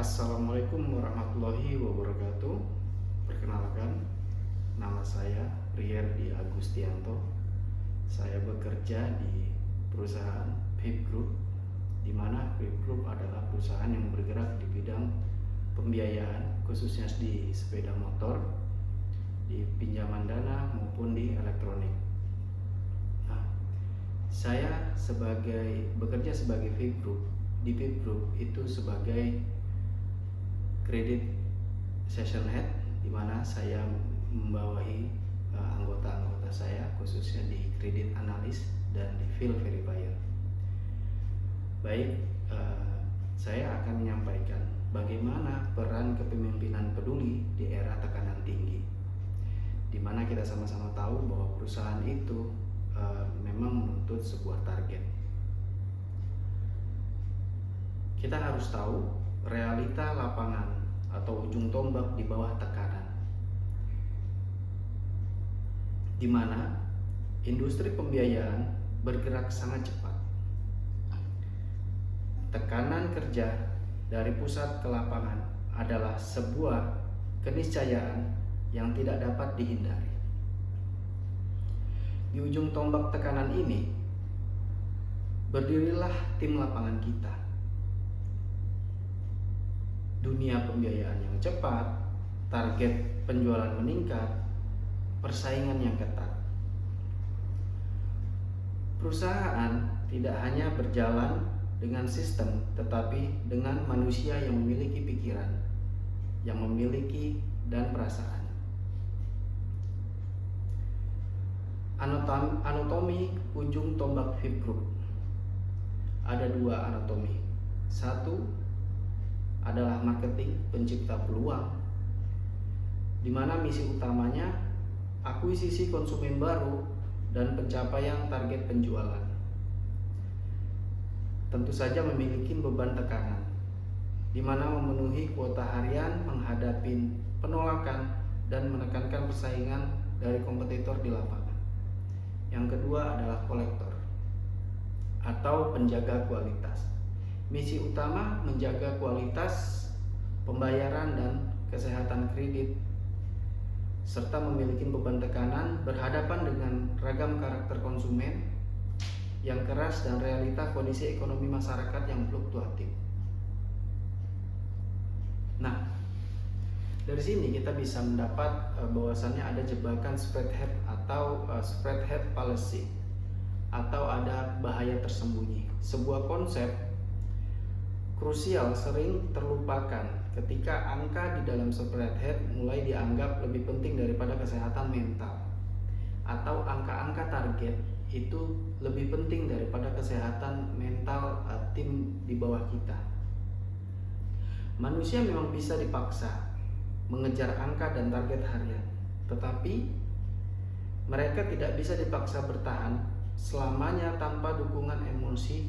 Assalamualaikum warahmatullahi wabarakatuh. Perkenalkan, nama saya Riyerdi Agustianto. Saya bekerja di perusahaan PIP Group, di mana PIP Group adalah perusahaan yang bergerak di bidang pembiayaan, khususnya di sepeda motor, di pinjaman dana maupun di elektronik. Nah, saya bekerja sebagai PIP Group. Di PIP Group itu sebagai Credit Session Head, di mana saya membawahi anggota-anggota saya khususnya di Credit Analyst dan di Field Verifier. Baik, saya akan menyampaikan bagaimana peran kepemimpinan peduli di era tekanan tinggi, di mana kita sama-sama tahu bahwa perusahaan itu memang menuntut sebuah target. Kita harus tahu realita lapangan atau ujung tombak di bawah tekanan, di mana industri pembiayaan bergerak sangat cepat. Tekanan kerja dari pusat ke lapangan adalah sebuah keniscayaan yang tidak dapat dihindari. Di ujung tombak tekanan ini berdirilah tim lapangan kita. Dunia pembiayaan yang cepat, target penjualan meningkat, persaingan yang ketat. Perusahaan tidak hanya berjalan dengan sistem, tetapi dengan manusia yang memiliki pikiran, yang memiliki dan perasaan. Anatomi ujung tombak PIP Group. Ada dua anatomi. Satu adalah marketing, pencipta peluang, di mana misi utamanya akuisisi konsumen baru dan pencapaian target penjualan. Tentu saja memiliki beban tekanan, di mana memenuhi kuota harian, menghadapi penolakan dan menekankan persaingan dari kompetitor di lapangan. Yang kedua adalah kolektor atau penjaga kualitas. Misi utama menjaga kualitas pembayaran dan kesehatan kredit, serta memiliki beban tekanan berhadapan dengan ragam karakter konsumen yang keras dan realita kondisi ekonomi masyarakat yang fluktuatif. Nah, dari sini kita bisa mendapat bahwasannya ada jebakan spread-head atau spread-head fallacy, atau ada bahaya tersembunyi. Sebuah konsep krusial sering terlupakan ketika angka di dalam spread-head mulai dianggap lebih penting daripada kesehatan mental, atau angka-angka target itu lebih penting daripada kesehatan mental tim di bawah kita. Manusia memang bisa dipaksa mengejar angka dan target harian, tetapi mereka tidak bisa dipaksa bertahan selamanya tanpa dukungan emosi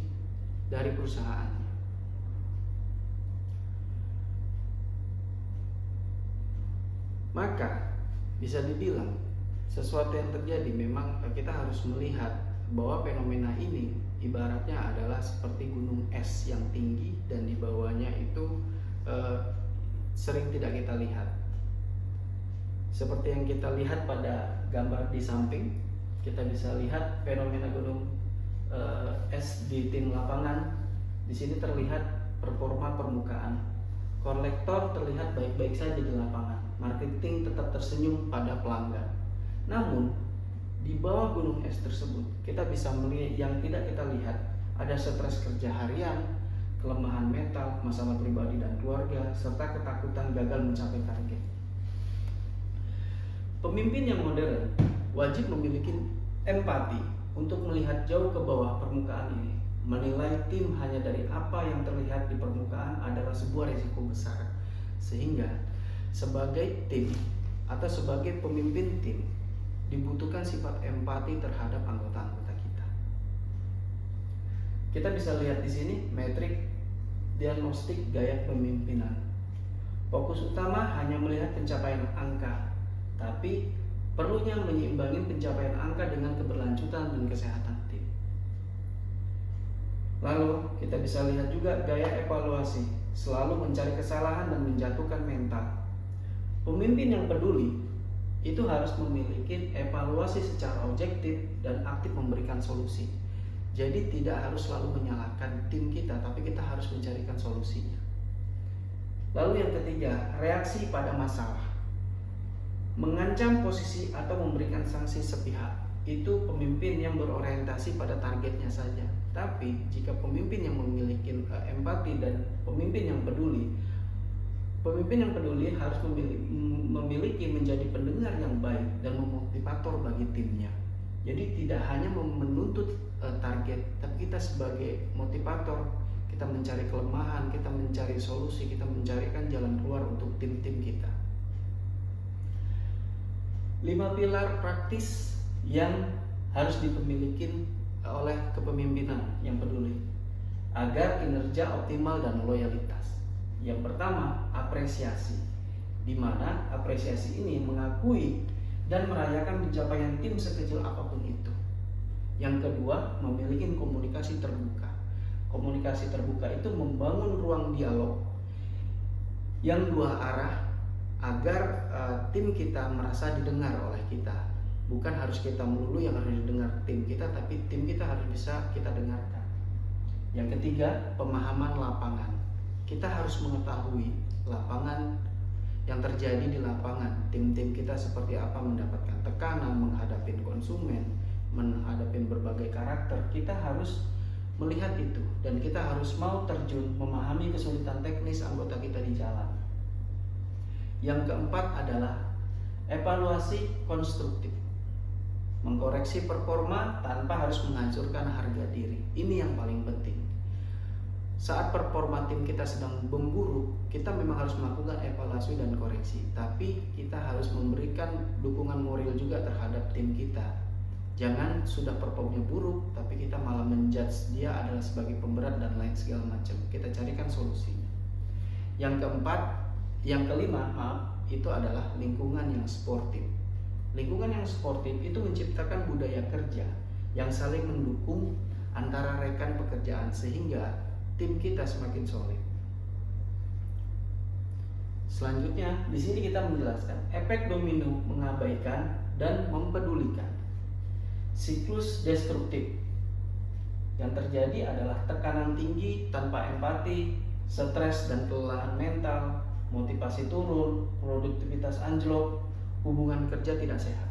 dari perusahaan. Maka bisa dibilang sesuatu yang terjadi memang kita harus melihat bahwa fenomena ini ibaratnya adalah seperti gunung es yang tinggi dan di bawahnya itu sering tidak kita lihat. Seperti yang kita lihat pada gambar di samping, kita bisa lihat fenomena gunung es di tim lapangan. Di sini terlihat performa permukaan. Kolektor terlihat baik-baik saja di lapangan. Marketing tetap tersenyum pada pelanggan. Namun di bawah gunung es tersebut kita bisa melihat yang tidak kita lihat, ada stres kerja harian, kelemahan mental, masalah pribadi dan keluarga, serta ketakutan gagal mencapai target. Pemimpin yang modern wajib memiliki empati untuk melihat jauh ke bawah permukaan ini. Menilai tim hanya dari apa yang terlihat di permukaan adalah sebuah risiko besar, sehingga sebagai tim atau sebagai pemimpin tim dibutuhkan sifat empati terhadap anggota-anggota kita. Kita bisa lihat di sini metrik diagnostik gaya kepemimpinan. Fokus utama hanya melihat pencapaian angka, tapi perlunya menyeimbangi pencapaian angka dengan keberlanjutan dan kesehatan tim. Lalu kita bisa lihat juga gaya evaluasi, selalu mencari kesalahan dan menjatuhkan mental. Pemimpin yang peduli itu harus memiliki evaluasi secara objektif dan aktif memberikan solusi. Jadi tidak harus selalu menyalahkan tim kita, tapi kita harus mencarikan solusinya. Lalu yang ketiga, reaksi pada masalah. Mengancam posisi atau memberikan sanksi sepihak. Itu pemimpin yang berorientasi pada targetnya saja. Tapi jika pemimpin yang memiliki empati dan pemimpin yang peduli harus memiliki menjadi pendengar yang baik dan memotivator bagi timnya. Jadi tidak hanya menuntut target, tapi kita sebagai motivator, kita mencari kelemahan, kita mencari solusi, kita mencarikan jalan keluar untuk tim-tim kita. 5 pilar praktis yang harus dimiliki oleh kepemimpinan yang peduli agar kinerja optimal dan loyalitas. Yang pertama, apresiasi, di mana apresiasi ini mengakui dan merayakan pencapaian tim sekecil apapun itu. Yang kedua, memiliki komunikasi terbuka. Komunikasi terbuka itu membangun ruang dialog yang dua arah agar tim kita merasa didengar oleh kita. Bukan harus kita melulu yang harus didengar tim kita, tapi tim kita harus bisa kita dengarkan. Yang ketiga, pemahaman lapangan. Kita harus mengetahui lapangan yang terjadi di lapangan. Tim-tim kita seperti apa mendapatkan tekanan, menghadapi konsumen, menghadapi berbagai karakter. Kita harus melihat itu dan kita harus mau terjun memahami kesulitan teknis anggota kita di jalan. Yang keempat adalah evaluasi konstruktif. Mengkoreksi performa tanpa harus menghancurkan harga diri. Ini yang paling penting. Saat performa tim kita sedang memburuk, kita memang harus melakukan evaluasi dan koreksi. Tapi kita harus memberikan dukungan moral juga terhadap tim kita. Jangan sudah performnya buruk, tapi kita malah menjudge dia adalah sebagai pemberat dan lain segala macam. Kita carikan solusinya. Yang kelima, itu adalah lingkungan yang sportif. Lingkungan yang sportif itu menciptakan budaya kerja yang saling mendukung antara rekan pekerjaan sehingga tim kita semakin solid. Selanjutnya, di sini kita menjelaskan efek domino mengabaikan dan mempedulikan. Siklus destruktif yang terjadi adalah tekanan tinggi tanpa empati, stres dan kelelahan mental, motivasi turun, produktivitas anjlok, hubungan kerja tidak sehat.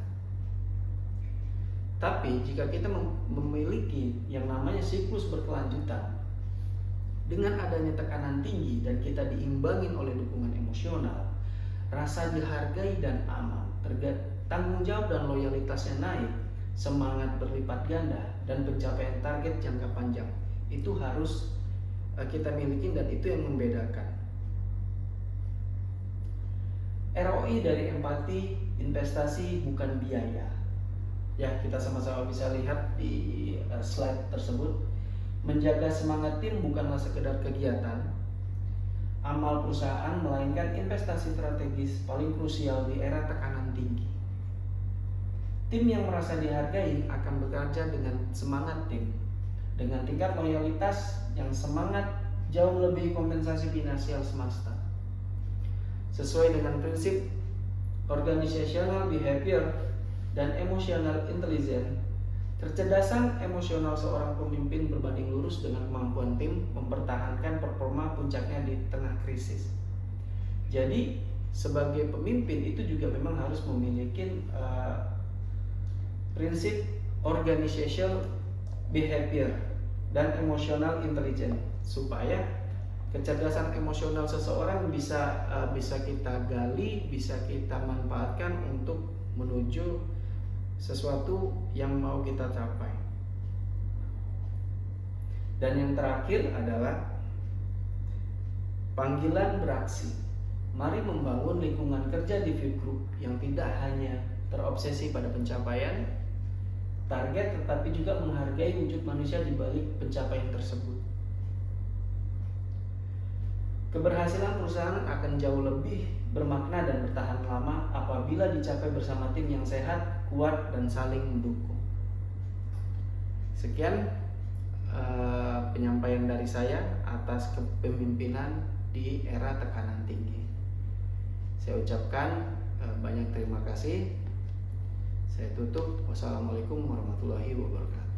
Tapi jika kita memiliki yang namanya siklus berkelanjutan, dengan adanya tekanan tinggi dan kita diimbangin oleh dukungan emosional, rasa dihargai dan aman, tanggung jawab dan loyalitasnya naik, semangat berlipat ganda, dan pencapaian target jangka panjang, itu harus kita miliki dan itu yang membedakan. ROI dari empati, investasi bukan biaya. Ya, kita sama-sama bisa lihat di slide tersebut. Menjaga semangat tim bukanlah sekedar kegiatan amal perusahaan, melainkan investasi strategis paling krusial di era tekanan tinggi. Tim yang merasa dihargai akan bekerja dengan semangat tim, dengan tingkat loyalitas yang semangat jauh lebih kompensasi finansial semesta. Sesuai dengan prinsip organizational behavior dan emotional intelligence, kecerdasan emosional seorang pemimpin berbanding lurus dengan kemampuan tim mempertahankan performa puncaknya di tengah krisis. Jadi, sebagai pemimpin itu juga memang harus memiliki prinsip organizational behavior dan emotional intelligence supaya kecerdasan emosional seseorang bisa kita gali, bisa kita manfaatkan untuk menuju sesuatu yang mau kita capai. Dan yang terakhir adalah panggilan beraksi. Mari membangun lingkungan kerja di View Group yang tidak hanya terobsesi pada pencapaian target, tetapi juga menghargai wujud manusia di balik pencapaian tersebut. Keberhasilan perusahaan akan jauh lebih bermakna dan bertahan lama apabila dicapai bersama tim yang sehat, kuat, dan saling mendukung. Sekian penyampaian dari saya atas kepemimpinan di era tekanan tinggi. Saya ucapkan banyak terima kasih. Saya tutup. Wassalamualaikum warahmatullahi wabarakatuh.